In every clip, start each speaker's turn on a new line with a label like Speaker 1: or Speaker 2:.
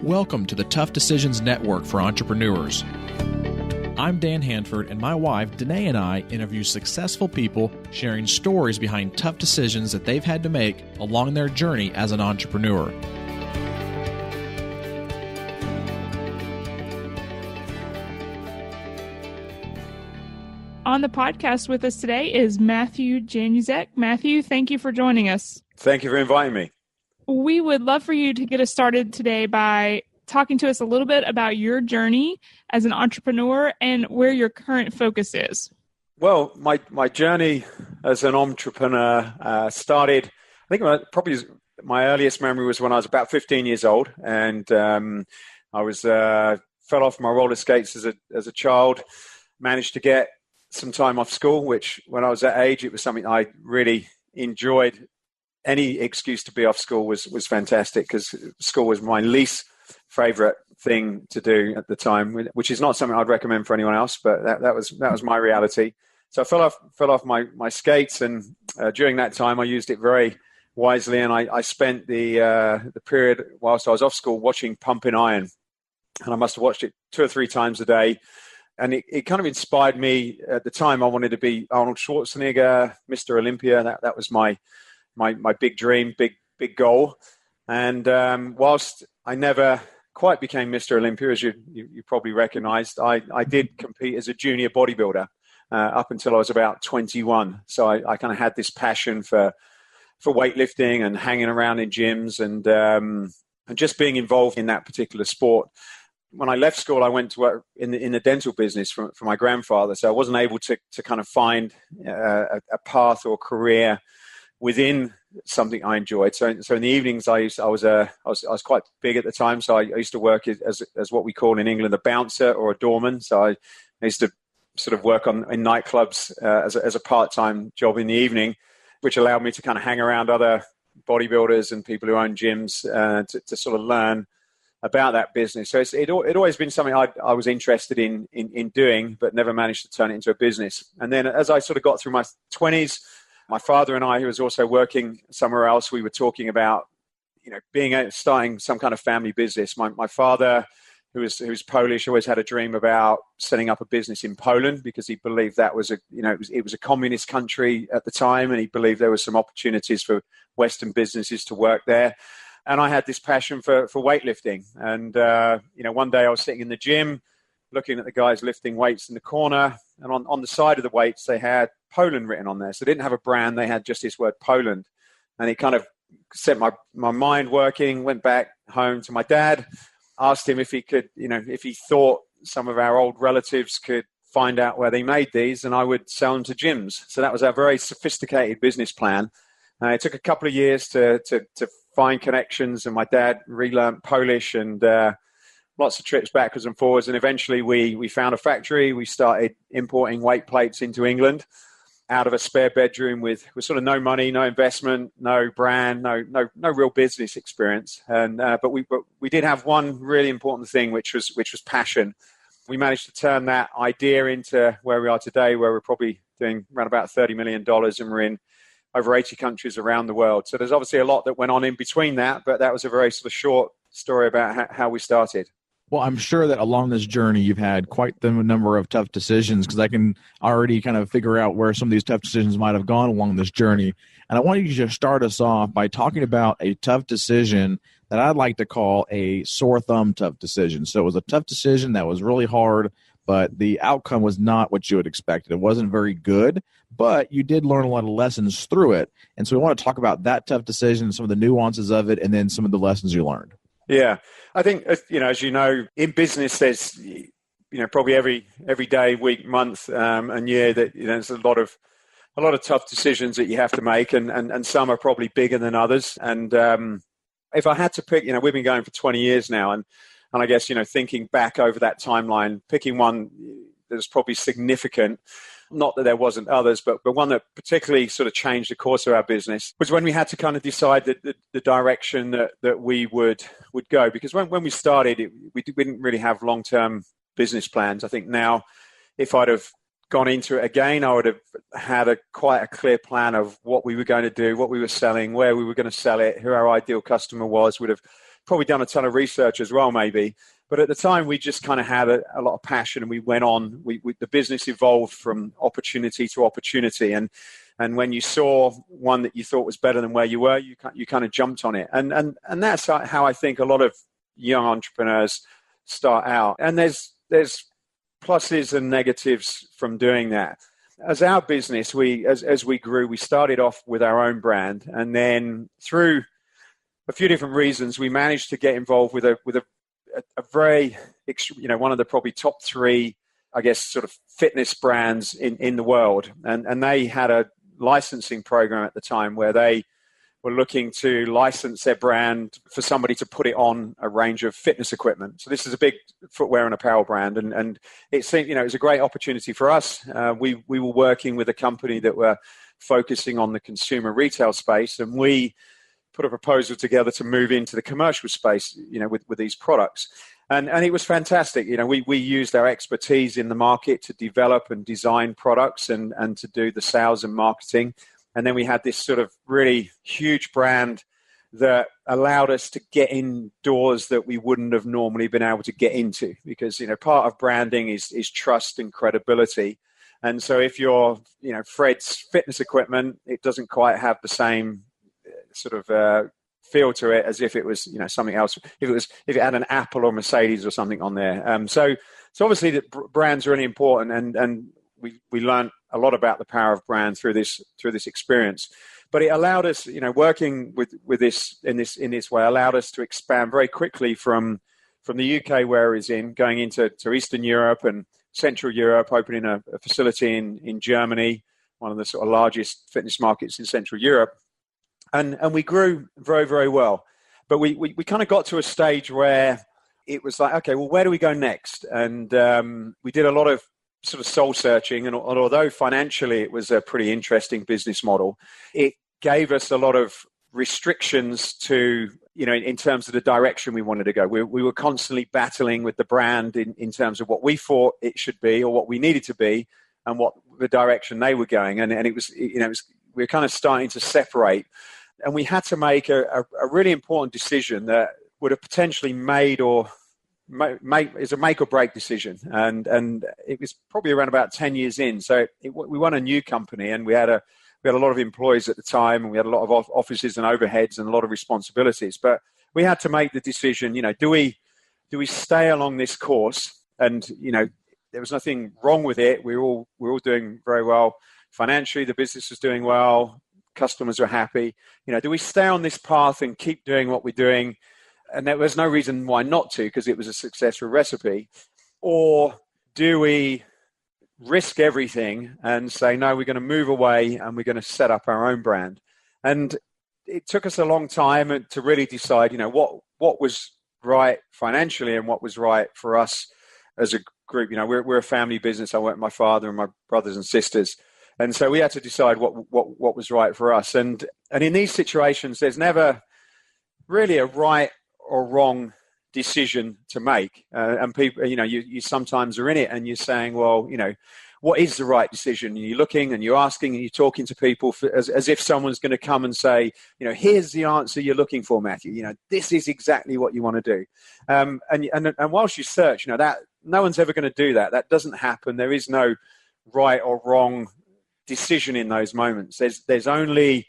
Speaker 1: Welcome to the Tough Decisions Network for Entrepreneurs. I'm Dennae Handford, and my wife, Dennae, and I interview successful people sharing stories behind tough decisions that they've had to make along their journey as an entrepreneur.
Speaker 2: On the podcast with us today is Matthew Januszek. Matthew, thank you for joining us.
Speaker 3: Thank you for inviting me.
Speaker 2: We would love for you to get us started today by talking to us a little bit about your journey as an entrepreneur and where your current focus is.
Speaker 3: Well, my journey as an entrepreneur started, I think probably my earliest memory was when I was about 15 years old, and I was fell off my roller skates as a child, managed to get some time off school, which when I was that age, it was something I really enjoyed. Any excuse to be off school was fantastic, because school was my least favorite thing to do at the time, which is not something I'd recommend for anyone else, but that was my reality. So I fell off my skates, and during that time I used it very wisely, and I spent the period whilst I was off school watching Pumping Iron, and I must have watched it 2 or 3 times a day. And it kind of inspired me. At the time, I wanted to be Arnold Schwarzenegger, Mr. Olympia. That was my big dream, big goal. And whilst I never quite became Mr. Olympia, as you probably recognized, I did compete as a junior bodybuilder up until I was about 21. So I kind of had this passion for weightlifting and hanging around in gyms and just being involved in that particular sport. When I left school, I went to work in the dental business for my grandfather. So I wasn't able to kind of find a path or career within something I enjoyed. So in the evenings, I was quite big at the time. So I used to work as what we call in England a bouncer or a doorman. So I used to sort of work in nightclubs as a part-time job in the evening, which allowed me to kind of hang around other bodybuilders and people who own gyms to sort of learn about that business. So it always been something I was interested in doing, but never managed to turn it into a business. And then as I sort of got through my 20s, my father and I, who was also working somewhere else, we were talking about, starting some kind of family business. My father, who was Polish, always had a dream about setting up a business in Poland, because he believed that was it was a communist country at the time, and he believed there were some opportunities for Western businesses to work there. And I had this passion for weightlifting. And, one day I was sitting in the gym looking at the guys lifting weights in the corner. And on the side of the weights, they had Poland written on there. So they didn't have a brand. They had just this word Poland. And it kind of set my mind working, went back home to my dad, asked him if he could, if he thought some of our old relatives could find out where they made these, and I would sell them to gyms. So that was a very sophisticated business plan. It took a couple of years to find connections, and my dad relearned Polish and lots of trips backwards and forwards. And eventually we found a factory. We started importing weight plates into England out of a spare bedroom with sort of no money, no investment, no brand, no real business experience. And but we did have one really important thing, which was passion. We managed to turn that idea into where we are today, where we're probably doing around about $30 million, and we're in over 80 countries around the world. So there's obviously a lot that went on in between that, but that was a very sort of short story about how we started.
Speaker 1: Well, I'm sure that along this journey, you've had quite the number of tough decisions, because I can already kind of figure out where some of these tough decisions might have gone along this journey. And I want you to just start us off by talking about a tough decision that I'd like to call a sore thumb tough decision. So it was a tough decision that was really hard, but the outcome was not what you had expected. It wasn't very good, but you did learn a lot of lessons through it. And so we want to talk about that tough decision, some of the nuances of it, and then some of the lessons you learned.
Speaker 3: Yeah, I think, as you know, in business, there's, probably every day, week, month, and year that, there's a lot of tough decisions that you have to make, and some are probably bigger than others. And if I had to pick, we've been going for 20 years now, and I guess, thinking back over that timeline, picking one that's probably significant, not that there wasn't others, but one that particularly sort of changed the course of our business was when we had to kind of decide the direction that we would go. Because when we started, we didn't really have long-term business plans. I think now, if I'd have gone into it again, I would have had quite a clear plan of what we were going to do, what we were selling, where we were going to sell it, who our ideal customer was, would have probably done a ton of research as well, maybe. But at the time, we just kind of had a lot of passion, and we went on. The business evolved from opportunity to opportunity, and when you saw one that you thought was better than where you were, you kind of jumped on it. And that's how I think a lot of young entrepreneurs start out. And there's pluses and negatives from doing that. As our business, as we grew, we started off with our own brand, and then through a few different reasons, we managed to get involved with a very, one of the probably top 3, I guess, sort of fitness brands in the world. And they had a licensing program at the time where they were looking to license their brand for somebody to put it on a range of fitness equipment. So this is a big footwear and apparel brand. And it seemed, it was a great opportunity for us. We were working with a company that were focusing on the consumer retail space, and we put a proposal together to move into the commercial space, with these products. And it was fantastic. We used our expertise in the market to develop and design products and to do the sales and marketing. And then we had this sort of really huge brand that allowed us to get in doors that we wouldn't have normally been able to get into, because, part of branding is trust and credibility. And so if you're, Fred's fitness equipment, it doesn't quite have the same sort of feel to it as if it was, something else. If it had an Apple or Mercedes or something on there. So obviously the brands are really important, and we learned a lot about the power of brand through this experience. But it allowed us, working with this in this way, allowed us to expand very quickly from the UK where it was in, going into Eastern Europe and Central Europe, opening a facility in Germany, one of the sort of largest fitness markets in Central Europe. And we grew very, very well. But we kind of got to a stage where it was like, okay, well, where do we go next? And we did a lot of sort of soul searching. And although financially it was a pretty interesting business model, it gave us a lot of restrictions to, in terms of the direction we wanted to go. We were constantly battling with the brand in terms of what we thought it should be or what we needed to be and what the direction they were going. And it was, we were kind of starting to separate. And we had to make a really important decision that would have potentially made is a make or break decision. And it was probably around about 10 years in. So we won a new company, and we had a lot of employees at the time, and we had a lot of offices and overheads and a lot of responsibilities. But we had to make the decision, do we stay along this course? And, there was nothing wrong with it. We were all doing very well financially. The business was doing well. Customers were happy. Do we stay on this path and keep doing what we're doing? And there was no reason why not to, because it was a successful recipe. Or do we risk everything and say, no, we're going to move away and we're going to set up our own brand? And it took us a long time to really decide, what was right financially and what was right for us as a group. We're a family business. I work with my father and my brothers and sisters. And so we had to decide what was right for us. And in these situations, there's never really a right or wrong decision to make. And people, you sometimes are in it and you're saying, well, what is the right decision? And you're looking and you're asking and you're talking to people as if someone's going to come and say, here's the answer you're looking for, Matthew. This is exactly what you want to do. And whilst you search, that no one's ever going to do that. That doesn't happen. There is no right or wrong decision in those moments. There's only,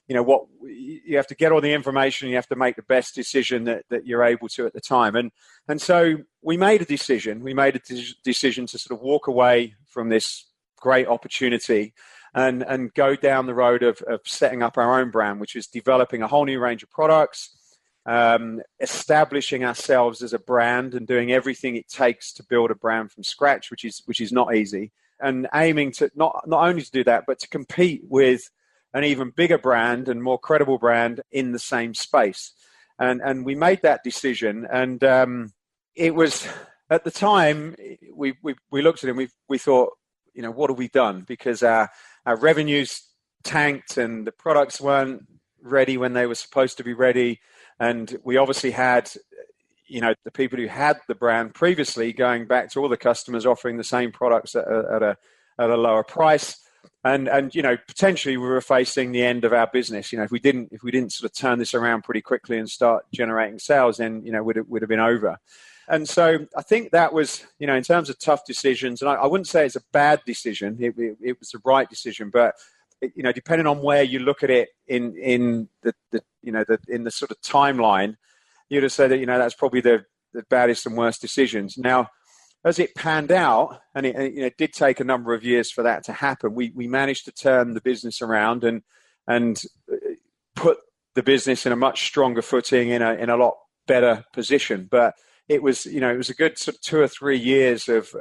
Speaker 3: what you have to get all the information. You have to make the best decision that you're able to at the time. And so we made a decision. We made a decision to sort of walk away from this great opportunity and go down the road of setting up our own brand, which is developing a whole new range of products, establishing ourselves as a brand and doing everything it takes to build a brand from scratch, which is not easy. And aiming to not only to do that, but to compete with an even bigger brand and more credible brand in the same space. And we made that decision. And it was, at the time, we looked at it and we thought, what have we done? Because our revenues tanked and the products weren't ready when they were supposed to be ready. And we obviously had the people who had the brand previously going back to all the customers offering the same products at a lower price. And potentially we were facing the end of our business. If we didn't sort of turn this around pretty quickly and start generating sales, then would have been over. And so I think that was, in terms of tough decisions, and I wouldn't say it's a bad decision. It was the right decision, but depending on where you look at it in the sort of timeline, you'd have said that that's probably the baddest and worst decisions. Now, as it panned out, and it did take a number of years for that to happen, we managed to turn the business around and put the business in a much stronger footing, in a lot better position. But it was a good sort of 2 or 3 years of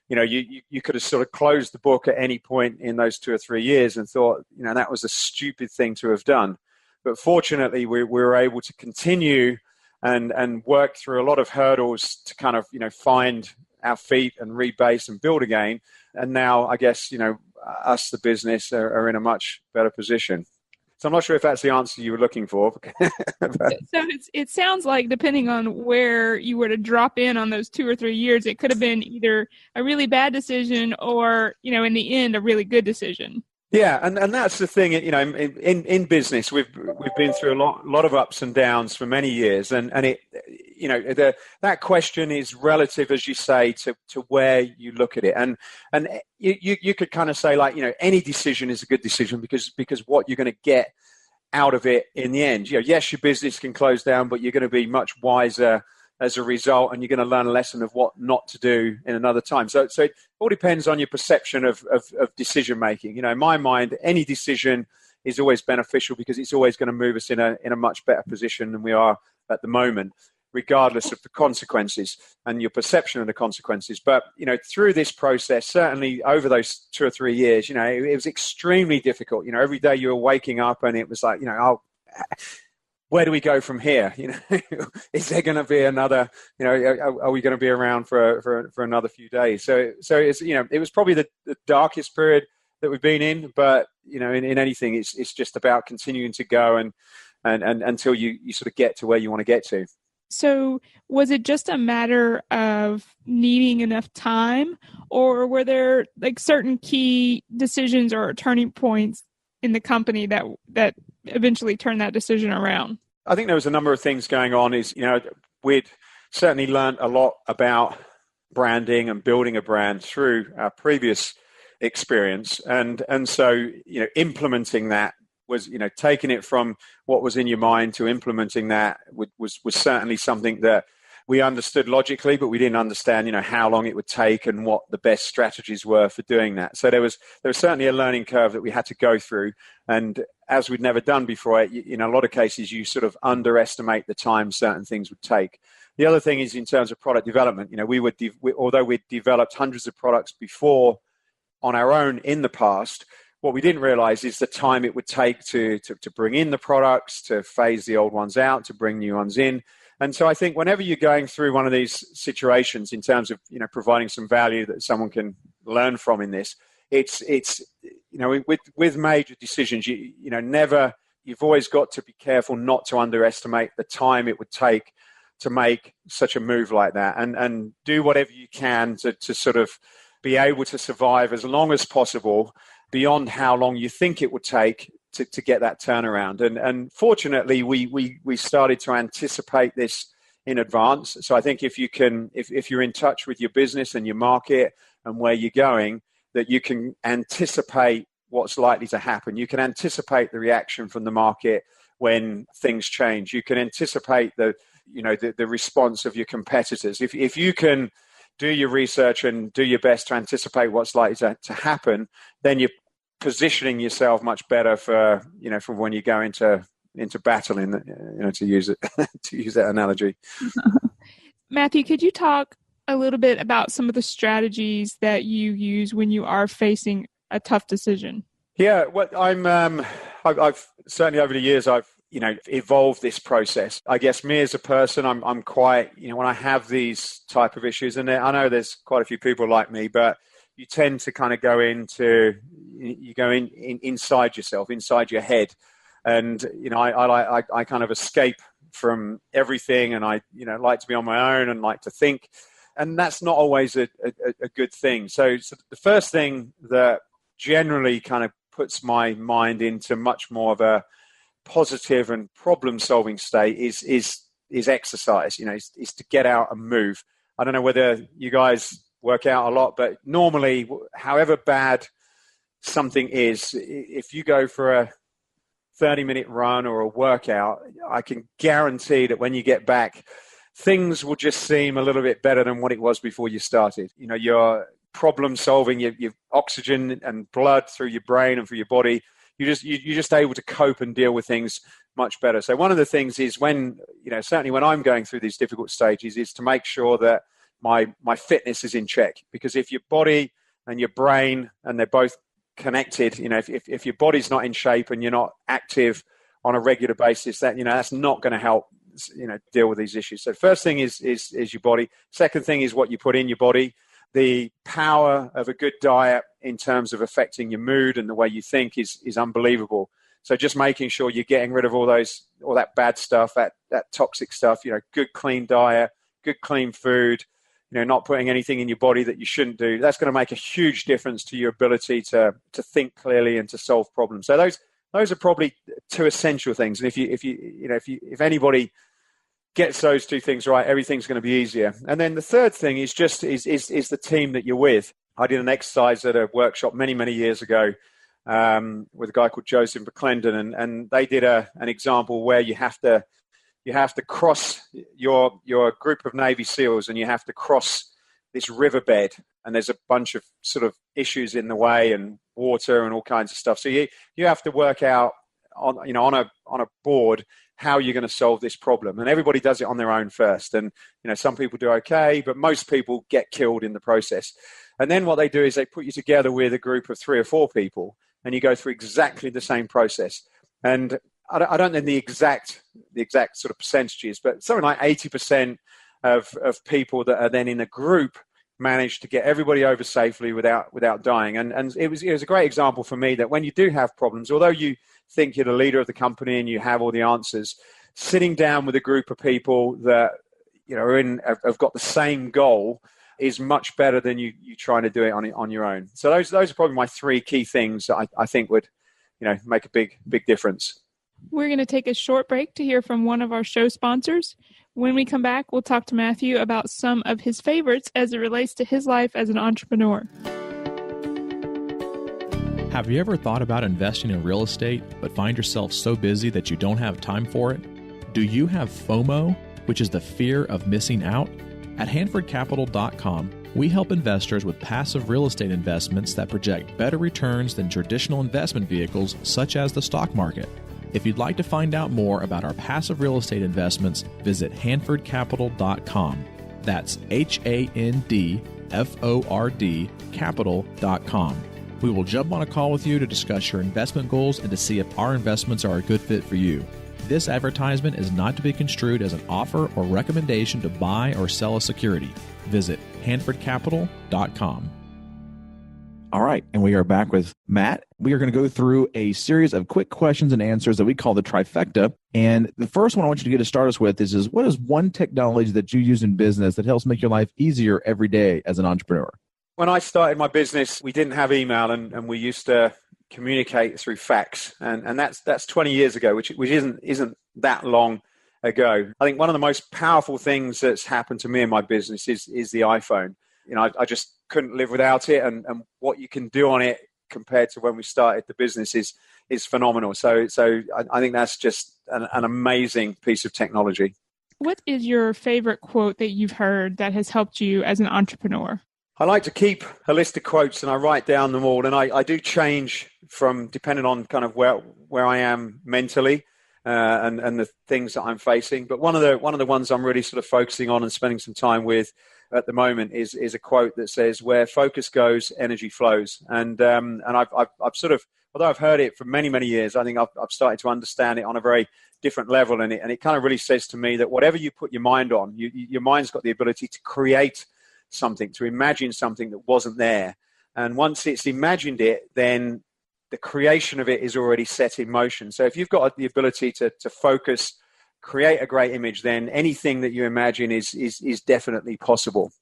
Speaker 3: you could have sort of closed the book at any point in those 2 or 3 years and thought, that was a stupid thing to have done. But fortunately, we were able to continue and work through a lot of hurdles to kind of, find our feet and rebase and build again. And now, I guess, us, the business, are in a much better position. So I'm not sure if that's the answer you were looking for.
Speaker 2: So it sounds like, depending on where you were to drop in on those 2 or 3 years, it could have been either a really bad decision or, in the end, a really good decision.
Speaker 3: Yeah, and that's the thing. In business, we've been through a lot of ups and downs for many years, and it that question is relative, as you say, to where you look at it, and you could kind of say, like, any decision is a good decision because what you're going to get out of it in the end. Yes, your business can close down, but you're going to be much wiser as a result, and you're going to learn a lesson of what not to do in another time. So it all depends on your perception of decision making. In my mind, any decision is always beneficial because it's always going to move us in a much better position than we are at the moment, regardless of the consequences and your perception of the consequences. But through this process, certainly over those 2 or 3 years, it was extremely difficult. Every day you were waking up and it was like, where do we go from here? Is there going to be another? Are we going to be around for another few days? So it's it was probably the darkest period that we've been in. But in anything, it's just about continuing to go and until you sort of get to where you want to get to.
Speaker 2: So was it just a matter of needing enough time, or were there like certain key decisions or turning points in the company that eventually turned that decision around?
Speaker 3: I think there was a number of things going on. We'd certainly learned a lot about branding and building a brand through our previous experience. And so, implementing that was, taking it from what was in your mind to implementing that was certainly something that we understood logically, but we didn't understand, how long it would take and what the best strategies were for doing that. So there was certainly a learning curve that we had to go through. And as we'd never done before, in a lot of cases, you sort of underestimate the time certain things would take. The other thing is in terms of product development, although we'd developed hundreds of products before on our own in the past, what we didn't realize is the time it would take to bring in the products, to phase the old ones out, to bring new ones in. And so I think whenever you're going through one of these situations in terms of, providing some value that someone can learn from in this, it's with major decisions, you've always got to be careful not to underestimate the time it would take to make such a move like that, and do whatever you can to sort of be able to survive as long as possible beyond how long you think it would take to get that turnaround. And fortunately, we started to anticipate this in advance. So I think if you're in touch with your business and your market and where you're going, that you can anticipate what's likely to happen. You can anticipate the reaction from the market when things change. You can anticipate the response of your competitors. If you can do your research and do your best to anticipate what's likely to happen, then you're positioning yourself much better for when you go into battle, to use that analogy.
Speaker 2: Matthew, could you talk a little bit about some of the strategies that you use when you are facing a tough decision?
Speaker 3: Yeah, I've certainly over the years I've evolved this process. I guess me as a person, I'm quite, when I have these type of issues, and I know there's quite a few people like me, but you tend to kind of go inside yourself, inside your head. And, I kind of escape from everything, and I, like to be on my own and like to think. And that's not always a good thing. So the first thing that generally kind of puts my mind into much more of a positive and problem-solving state is exercise. Is to get out and move. I don't know whether you guys work out a lot, but normally, however bad something is, if you go for a 30-minute run or a workout, I can guarantee that when you get back, things will just seem a little bit better than what it was before you started. Your problem solving, your oxygen and blood through your brain and through your body, you're just able to cope and deal with things much better. So one of the things is certainly when I'm going through these difficult stages, is to make sure that my fitness is in check. Because if your body and your brain, and they're both connected, if your body's not in shape and you're not active on a regular basis, that's not going to help deal with these issues. So first thing is your body. Second thing is what you put in your body. The power of a good diet in terms of affecting your mood and the way you think is unbelievable. So just making sure you're getting rid of all that bad stuff, that toxic stuff, good clean diet, good clean food, not putting anything in your body that you shouldn't do. That's going to make a huge difference to your ability to think clearly and to solve problems. So those are probably two essential things. And if anybody gets those two things right, everything's going to be easier. And then the third thing is the team that you're with. I did an exercise at a workshop many, many years ago with a guy called Joseph McClendon, and they did an example where you have to cross your group of Navy SEALs, and you have to cross this riverbed, and there's a bunch of sort of issues in the way and water and all kinds of stuff. So you have to work out on a board how you're going to solve this problem, and everybody does it on their own first. And some people do okay, but most people get killed in the process. And then what they do is they put you together with a group of 3 or 4 people, and you go through exactly the same process. And I don't know the exact sort of percentages, but something like 80% of people that are then in a group manage to get everybody over safely without dying. And it was a great example for me that when you do have problems, although you think you're the leader of the company and you have all the answers, sitting down with a group of people that have got the same goal is much better than you trying to do it on your own. So those are probably my 3 key things that I think would make a big difference.
Speaker 2: We're going to take a short break to hear from one of our show sponsors. When we come back, we'll talk to Matthew about some of his favorites as it relates to his life as an entrepreneur.
Speaker 1: Have you ever thought about investing in real estate, but find yourself so busy that you don't have time for it? Do you have FOMO, which is the fear of missing out? At HanfordCapital.com, we help investors with passive real estate investments that project better returns than traditional investment vehicles such as the stock market. If you'd like to find out more about our passive real estate investments, visit HanfordCapital.com. That's HANDFORD Capital.com. We will jump on a call with you to discuss your investment goals and to see if our investments are a good fit for you. This advertisement is not to be construed as an offer or recommendation to buy or sell a security. Visit HanfordCapital.com. All right, and we are back with Matt. We are going to go through a series of quick questions and answers that we call the trifecta. And the first one I want you to get to start us with is what is one technology that you use in business that helps make your life easier every day as an entrepreneur?
Speaker 3: When I started my business, we didn't have email, and we used to communicate through fax, and that's 20 years ago, which isn't that long ago. I think one of the most powerful things that's happened to me in my business is the iPhone. I just couldn't live without it, and what you can do on it compared to when we started the business is phenomenal. So I think that's just an amazing piece of technology.
Speaker 2: What is your favorite quote that you've heard that has helped you as an entrepreneur?
Speaker 3: I like to keep a list of quotes, and I write down them all, and I do change from depending on kind of where I am mentally and the things that I'm facing. But one of the ones I'm really sort of focusing on and spending some time with at the moment is a quote that says, "Where focus goes, energy flows." And I've sort of, although I've heard it for many, many years, I think I've started to understand it on a very different level. And it kind of really says to me that whatever you put your mind on, your mind's got the ability to create something, to imagine something that wasn't there. And once it's imagined it, then the creation of it is already set in motion. So if you've got the ability to focus, create a great image, then anything that you imagine is definitely possible.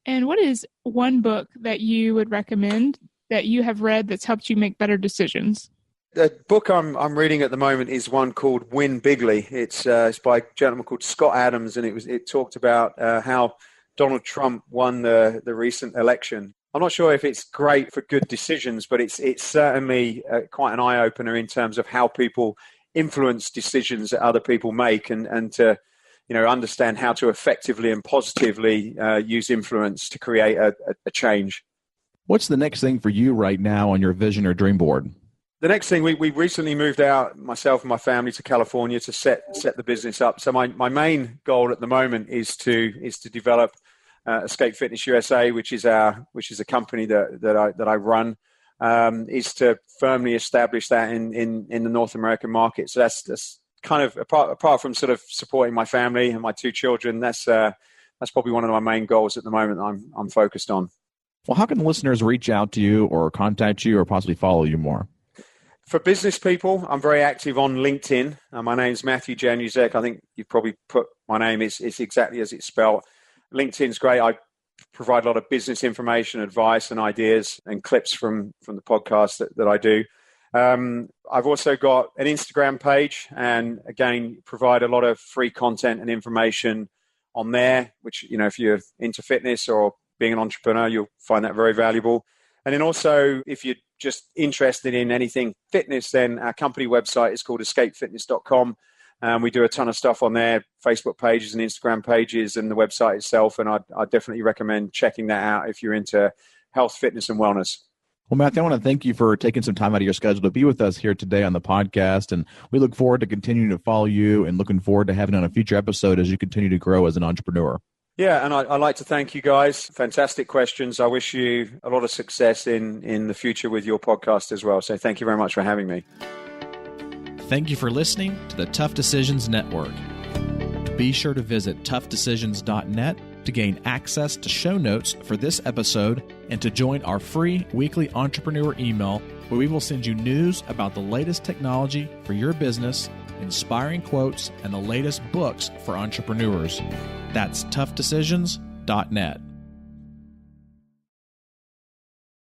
Speaker 2: And what is one book that you would recommend that you have read that's helped you make better decisions?
Speaker 3: The book I'm reading at the moment is one called Win Bigly. It's by a gentleman called Scott Adams, and it talked about how Donald Trump won the recent election. I'm not sure if it's great for good decisions, but it's certainly quite an eye-opener in terms of how people influence decisions that other people make, and to understand how to effectively and positively use influence to create a change.
Speaker 1: What's the next thing for you right now on your vision or dream board?
Speaker 3: The next thing, we recently moved out, myself and my family, to California to set the business up. So my main goal at the moment is to develop Escape Fitness USA, which is a company that I run, is to firmly establish that in the North American market. So that's kind of apart from sort of supporting my family and my two children. That's probably one of my main goals at the moment. I'm focused on.
Speaker 1: Well, how can the listeners reach out to you or contact you or possibly follow you more?
Speaker 3: For business people, I'm very active on LinkedIn. My name's Matthew Januszek. I think you've probably put my name. It's exactly as it's spelled. LinkedIn's great. I provide a lot of business information, advice, and ideas, and clips from the podcast that I do. I've also got an Instagram page, and again, provide a lot of free content and information on there, which, if you're into fitness or being an entrepreneur, you'll find that very valuable. And then also, if you're just interested in anything fitness, then our company website is called escapefitness.com. We do a ton of stuff on there, Facebook pages and Instagram pages and the website itself. And I'd definitely recommend checking that out if you're into health, fitness, and wellness.
Speaker 1: Well, Matthew, I want to thank you for taking some time out of your schedule to be with us here today on the podcast. And we look forward to continuing to follow you and looking forward to having on a future episode as you continue to grow as an entrepreneur.
Speaker 3: Yeah, and I'd like to thank you guys. Fantastic questions. I wish you a lot of success in the future with your podcast as well. So thank you very much for having me.
Speaker 1: Thank you for listening to the Tough Decisions Network. Be sure to visit toughdecisions.net to gain access to show notes for this episode and to join our free weekly entrepreneur email, where we will send you news about the latest technology for your business, inspiring quotes, and the latest books for entrepreneurs. That's toughdecisions.net.